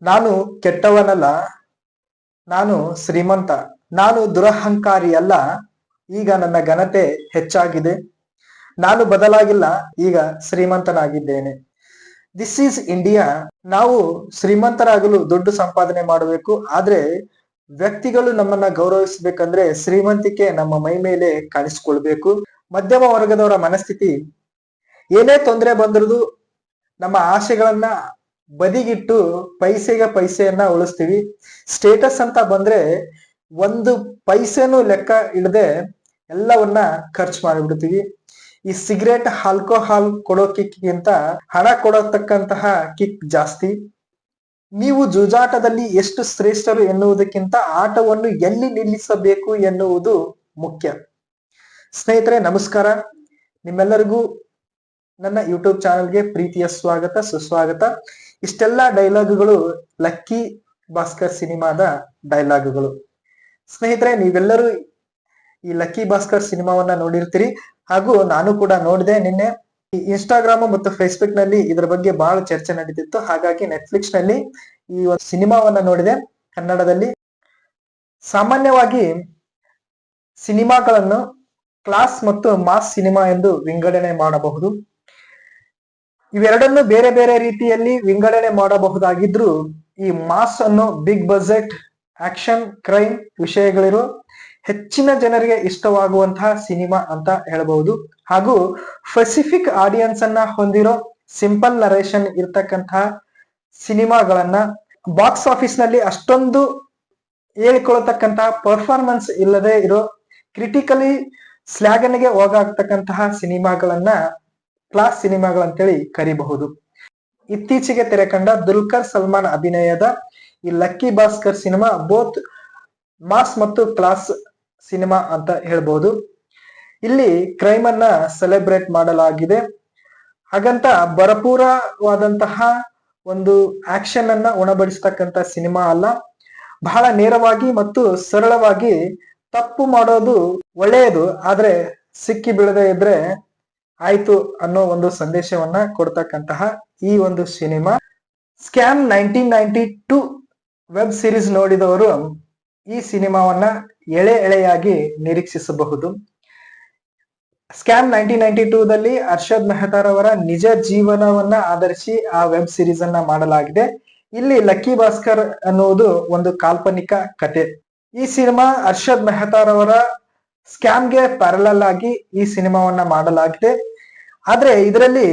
ನಾನು ಕೆಟ್ಟವನಲ್ಲ, ನಾನು ಶ್ರೀಮಂತ, ನಾನು ದುರಹಂಕಾರಿ ಅಲ್ಲ, ಈಗ ನನ್ನ ಘನತೆ ಹೆಚ್ಚಾಗಿದೆ, ನಾನು ಬದಲಾಗಿಲ್ಲ, ಈಗ ಶ್ರೀಮಂತನಾಗಿದ್ದೇನೆ. This is India. ನಾವು ಶ್ರೀಮಂತರಾಗಲು ದುಡ್ಡು ಸಂಪಾದನೆ ಮಾಡಬೇಕು, ಆದ್ರೆ ವ್ಯಕ್ತಿಗಳು ನಮ್ಮನ್ನ ಗೌರವಿಸಬೇಕಂದ್ರೆ ಶ್ರೀಮಂತಿಕೆ ನಮ್ಮ ಮೈ ಮೇಲೆ ಕಾಣಿಸ್ಕೊಳ್ಬೇಕು. ಮಧ್ಯಮ ವರ್ಗದವರ ಮನಸ್ಥಿತಿ, ಏನೇ ತೊಂದರೆ ಬಂದ್ರದು ನಮ್ಮ ಆಸೆಗಳನ್ನ ಬದಿಗಿಟ್ಟು ಪೈಸೆಗೆ ಪೈಸೆಯನ್ನ ಉಳಿಸ್ತೀವಿ. ಸ್ಟೇಟಸ್ ಅಂತ ಬಂದ್ರೆ ಒಂದು ಪೈಸೆನೂ ಲೆಕ್ಕ ಇಡದೆ ಎಲ್ಲವನ್ನ ಖರ್ಚು ಮಾಡಿಬಿಡ್ತೀವಿ. ಈ ಸಿಗರೇಟ್, ಆಲ್ಕೋಹಾಲ್ ಕೊಡೋ ಕಿಕ್ಕಿಗಿಂತ ಹಣ ಕೊಡತಕ್ಕಂತಹ ಕಿಕ್ ಜಾಸ್ತಿ. ನೀವು ಜೂಜಾಟದಲ್ಲಿ ಎಷ್ಟು ಶ್ರೇಷ್ಠರು ಎನ್ನುವುದಕ್ಕಿಂತ ಆಟವನ್ನು ಎಲ್ಲಿ ನಿಲ್ಲಿಸಬೇಕು ಎನ್ನುವುದು ಮುಖ್ಯ. ಸ್ನೇಹಿತರೆ ನಮಸ್ಕಾರ, ನಿಮ್ಮೆಲ್ಲರಿಗೂ ನನ್ನ ಯೂಟ್ಯೂಬ್ ಚಾನೆಲ್ಗೆ ಪ್ರೀತಿಯ ಸ್ವಾಗತ, ಸುಸ್ವಾಗತ. ಇಷ್ಟೆಲ್ಲ ಡೈಲಾಗುಗಳು ಲಕ್ಕಿ ಭಾಸ್ಕರ್ ಸಿನಿಮಾದ ಡೈಲಾಗುಗಳು. ಸ್ನೇಹಿತರೆ, ನೀವೆಲ್ಲರೂ ಈ ಲಕ್ಕಿ ಭಾಸ್ಕರ್ ಸಿನಿಮಾವನ್ನ ನೋಡಿರ್ತೀರಿ, ಹಾಗೂ ನಾನು ಕೂಡ ನೋಡಿದೆ. ನಿನ್ನೆ ಇನ್ಸ್ಟಾಗ್ರಾಮ್ ಮತ್ತು ಫೇಸ್ಬುಕ್ ನಲ್ಲಿ ಇದರ ಬಗ್ಗೆ ಬಹಳ ಚರ್ಚೆ ನಡೀತಿತ್ತು. ಹಾಗಾಗಿ ನೆಟ್ಫ್ಲಿಕ್ಸ್ ನಲ್ಲಿ ಈ ಒಂದು ಸಿನಿಮಾವನ್ನ ನೋಡಿದೆ ಕನ್ನಡದಲ್ಲಿ. ಸಾಮಾನ್ಯವಾಗಿ ಸಿನಿಮಾಗಳನ್ನು ಕ್ಲಾಸ್ ಮತ್ತು ಮಾಸ್ ಸಿನಿಮಾ ಎಂದು ವಿಂಗಡಣೆ ಮಾಡಬಹುದು. ಇವೆರಡನ್ನು ಬೇರೆ ಬೇರೆ ರೀತಿಯಲ್ಲಿ ವಿಂಗಡಣೆ ಮಾಡಬಹುದಾಗಿದ್ರು, ಈ ಮಾಸ್ ಅನ್ನು ಬಿಗ್ ಬಜೆಟ್ ಆಕ್ಷನ್ ಕ್ರೈಮ್ ವಿಷಯಗಳಿರೋ ಹೆಚ್ಚಿನ ಜನರಿಗೆ ಇಷ್ಟವಾಗುವಂತಹ ಸಿನಿಮಾ ಅಂತ ಹೇಳಬಹುದು. ಹಾಗೂ ಸ್ಪೆಸಿಫಿಕ್ ಆಡಿಯನ್ಸ್ ಅನ್ನ ಹೊಂದಿರೋ ಸಿಂಪಲ್ ನರೇಷನ್ ಇರ್ತಕ್ಕಂತಹ ಸಿನಿಮಾಗಳನ್ನ, ಬಾಕ್ಸ್ ಆಫೀಸ್ ನಲ್ಲಿ ಅಷ್ಟೊಂದು ಹೇಳಿಕೊಳ್ಳತಕ್ಕಂತಹ ಪರ್ಫಾರ್ಮೆನ್ಸ್ ಇಲ್ಲದೆ ಇರೋ ಕ್ರಿಟಿಕಲಿ ಸ್ಲ್ಯಾಗನ್ಗೆ ಹೋಗಾಗ್ತಕ್ಕಂತಹ ಸಿನಿಮಾಗಳನ್ನ ಕ್ಲಾಸ್ ಸಿನಿಮಾಗಳಂತೇಳಿ ಕರಿಬಹುದು. ಇತ್ತೀಚೆಗೆ ತೆರೆ ಕಂಡ ದುಲ್ಕರ್ ಸಲ್ಮಾನ್ ಅಭಿನಯದ ಈ Lucky Baskhar cinema both mass ಮತ್ತು ಕ್ಲಾಸ್ ಸಿನಿಮಾ ಅಂತ ಹೇಳ್ಬಹುದು. ಇಲ್ಲಿ ಕ್ರೈಮ್ ಅನ್ನ ಸೆಲೆಬ್ರೇಟ್ ಮಾಡಲಾಗಿದೆ. ಹಾಗಂತ ಭರಪೂರವಾದಂತಹ ಒಂದು ಆಕ್ಷನ್ ಅನ್ನ ಉಣಬಡಿಸ್ತಕ್ಕಂತ ಸಿನಿಮಾ ಅಲ್ಲ. ಬಹಳ ನೇರವಾಗಿ ಮತ್ತು ಸರಳವಾಗಿ ತಪ್ಪು ಮಾಡೋದು ಒಳ್ಳೆಯದು, ಆದ್ರೆ ಸಿಕ್ಕಿ ಬೀಳದೆ ಇದ್ರೆ ಆಯ್ತು ಅನ್ನೋ ಒಂದು ಸಂದೇಶವನ್ನ ಕೊಡ್ತಕ್ಕಂತಹ ಈ ಒಂದು ಸಿನಿಮಾ. ಸ್ಕ್ಯಾಮ್ 1992 ವೆಬ್ ಸಿರೀಸ್ ನೋಡಿದವರು ಈ ಸಿನಿಮಾವನ್ನ ಎಳೆಯಾಗಿ ನಿರೀಕ್ಷಿಸಬಹುದು. ಸ್ಕ್ಯಾಮ್ 1992ದಲ್ಲಿ ಅರ್ಷದ್ ಮೆಹತಾರವರ ನಿಜ ಜೀವನವನ್ನ ಆಧರಿಸಿ ಆ ವೆಬ್ ಸಿರೀಸ್ ಅನ್ನ ಮಾಡಲಾಗಿದೆ. ಇಲ್ಲಿ ಲಕ್ಕಿ ಭಾಸ್ಕರ್ ಅನ್ನುವುದು ಒಂದು ಕಾಲ್ಪನಿಕ ಕತೆ. ಈ ಸಿನಿಮಾ ಅರ್ಷದ್ ಮೆಹತಾರವರ ಸ್ಕ್ಯಾಮ್ಗೆ ಪ್ಯಾರಲಲ್ ಆಗಿ ಈ ಸಿನಿಮಾವನ್ನ ಮಾಡಲಾಗಿದೆ. ಆದ್ರೆ ಇದರಲ್ಲಿ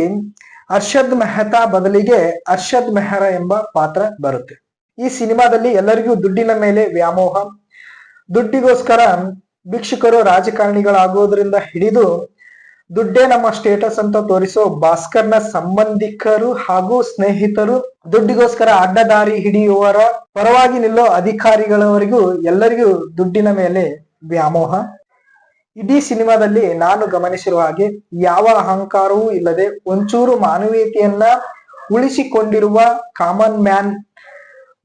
ಅರ್ಷದ್ ಮೆಹತಾ ಬದಲಿಗೆ ಅರ್ಷದ್ ಮೆಹರ ಎಂಬ ಪಾತ್ರ ಬರುತ್ತೆ. ಈ ಸಿನಿಮಾದಲ್ಲಿ ಎಲ್ಲರಿಗೂ ದುಡ್ಡಿನ ಮೇಲೆ ವ್ಯಾಮೋಹ, ದುಡ್ಡಿಗೋಸ್ಕರ ಭಿಕ್ಷುಕರು ರಾಜಕಾರಣಿಗಳಾಗೋದ್ರಿಂದ ಹಿಡಿದು ದುಡ್ಡೇ ನಮ್ಮ ಸ್ಟೇಟಸ್ ಅಂತ ತೋರಿಸೋ ಭಾಸ್ಕರ್ನ ಸಂಬಂಧಿಕರು ಹಾಗೂ ಸ್ನೇಹಿತರು, ದುಡ್ಡಿಗೋಸ್ಕರ ಅಡ್ಡದಾರಿ ಹಿಡಿಯುವವರ ಪರವಾಗಿ ನಿಲ್ಲೋ ಅಧಿಕಾರಿಗಳವರೆಗೂ ಎಲ್ಲರಿಗೂ ದುಡ್ಡಿನ ಮೇಲೆ ವ್ಯಾಮೋಹ. ಇಡೀ ಸಿನಿಮಾದಲ್ಲಿ ನಾನು ಗಮನಿಸಿರುವ ಹಾಗೆ ಯಾವ ಅಹಂಕಾರವೂ ಇಲ್ಲದೆ ಒಂಚೂರು ಮಾನವೀಯತೆಯನ್ನ ಉಳಿಸಿಕೊಂಡಿರುವ ಕಾಮನ್ ಮ್ಯಾನ್,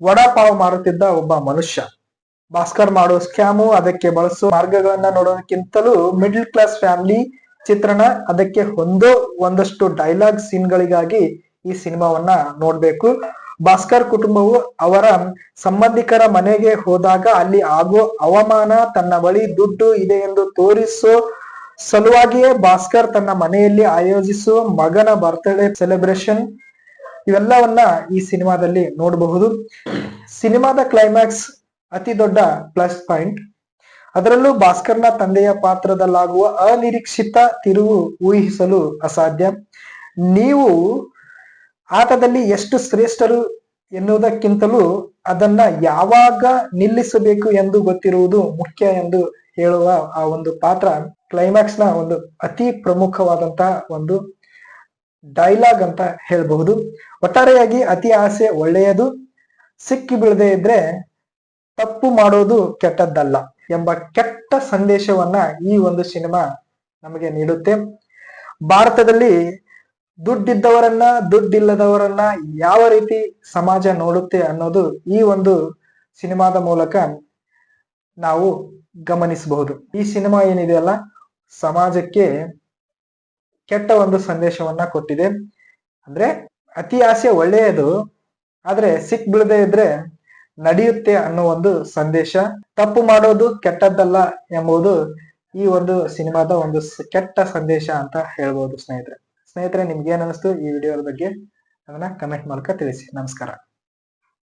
ವಡಾಪಾವ್ ಮಾರುತ್ತಿದ್ದ ಒಬ್ಬ ಮನುಷ್ಯ. ಭಾಸ್ಕರ್ ಮಾಡೋ ಸ್ಕ್ಯಾಮು, ಅದಕ್ಕೆ ಬಳಸೋ ಮಾರ್ಗಗಳನ್ನ ನೋಡೋದಕ್ಕಿಂತಲೂ ಮಿಡ್ಲ್ ಕ್ಲಾಸ್ ಫ್ಯಾಮಿಲಿ ಚಿತ್ರಣ, ಅದಕ್ಕೆ ಒಂದಷ್ಟು ಡೈಲಾಗ್ ಸೀನ್ಗಳಿಗಾಗಿ ಈ ಸಿನಿಮಾವನ್ನ ನೋಡ್ಬೇಕು. ಭಾಸ್ಕರ್ ಕುಟುಂಬವು ಅವರ ಸಂಬಂಧಿಕರ ಮನೆಗೆ ಹೋದಾಗ ಅಲ್ಲಿ ಆಗೋ ಅವಮಾನ, ತನ್ನ ಬಳಿ ದುಡ್ಡು ಇದೆ ಎಂದು ತೋರಿಸೋ ಸಲುವಾಗಿಯೇ ಭಾಸ್ಕರ್ ತನ್ನ ಮನೆಯಲ್ಲಿ ಆಯೋಜಿಸುವ ಮಗನ ಬರ್ತ್ಡೇ ಸೆಲೆಬ್ರೇಷನ್, ಇವೆಲ್ಲವನ್ನ ಈ ಸಿನಿಮಾದಲ್ಲಿ ನೋಡಬಹುದು. ಸಿನಿಮಾದ ಕ್ಲೈಮ್ಯಾಕ್ಸ್ ಅತಿ ದೊಡ್ಡ ಪ್ಲಸ್ ಪಾಯಿಂಟ್. ಅದರಲ್ಲೂ ಭಾಸ್ಕರ್ನ ತಂದೆಯ ಪಾತ್ರದಲ್ಲಾಗುವ ಅನಿರೀಕ್ಷಿತ ತಿರುವು ಊಹಿಸಲು ಅಸಾಧ್ಯ. ನೀವು ಆಟದಲ್ಲಿ ಎಷ್ಟು ಶ್ರೇಷ್ಠರು ಎನ್ನುವುದಕ್ಕಿಂತಲೂ ಅದನ್ನ ಯಾವಾಗ ನಿಲ್ಲಿಸಬೇಕು ಎಂದು ಗೊತ್ತಿರುವುದು ಮುಖ್ಯ ಎಂದು ಹೇಳುವ ಆ ಒಂದು ಪಾತ್ರ ಕ್ಲೈಮ್ಯಾಕ್ಸ್ ನ ಒಂದು ಅತಿ ಪ್ರಮುಖವಾದಂತಹ ಒಂದು ಡೈಲಾಗ್ ಅಂತ ಹೇಳಬಹುದು. ಒಟ್ಟಾರೆಯಾಗಿ ಅತಿ ಆಸೆ ಒಳ್ಳೆಯದು, ಸಿಕ್ಕಿ ಬೀಳದೆ ಇದ್ರೆ ತಪ್ಪು ಮಾಡೋದು ಕೆಟ್ಟದ್ದಲ್ಲ ಎಂಬ ಕೆಟ್ಟ ಸಂದೇಶವನ್ನ ಈ ಒಂದು ಸಿನಿಮಾ ನಮಗೆ ನೀಡುತ್ತೆ. ಭಾರತದಲ್ಲಿ ದುಡ್ಡಿದ್ದವರನ್ನ, ದುಡ್ಡಿಲ್ಲದವರನ್ನ ಯಾವ ರೀತಿ ಸಮಾಜ ನೋಡುತ್ತೆ ಅನ್ನೋದು ಈ ಒಂದು ಸಿನಿಮಾದ ಮೂಲಕ ನಾವು ಗಮನಿಸಬಹುದು. ಈ ಸಿನಿಮಾ ಏನಿದೆಯಲ್ಲ, ಸಮಾಜಕ್ಕೆ ಕೆಟ್ಟ ಒಂದು ಸಂದೇಶವನ್ನ ಕೊಟ್ಟಿದೆ. ಅಂದ್ರೆ ಅತಿ ಆಸೆ ಒಳ್ಳೆಯದು, ಆದ್ರೆ ಸಿಕ್ ಬೀಳದೆ ಇದ್ರೆ ನಡೆಯುತ್ತೆ ಅನ್ನೋ ಒಂದು ಸಂದೇಶ. ತಪ್ಪು ಮಾಡೋದು ಕೆಟ್ಟದ್ದಲ್ಲ ಎಂಬುದು ಈ ಒಂದು ಸಿನಿಮಾದ ಒಂದು ಕೆಟ್ಟ ಸಂದೇಶ ಅಂತ ಹೇಳ್ಬೋದು ಸ್ನೇಹಿತರೆ. ನಿಮ್ಗೆ ಏನ್ ಅನಿಸ್ತು ಈ ವಿಡಿಯೋ ಬಗ್ಗೆ ಅದನ್ನ ಕಮೆಂಟ್ ಮೂಲಕ ತಿಳಿಸಿ. ನಮಸ್ಕಾರ.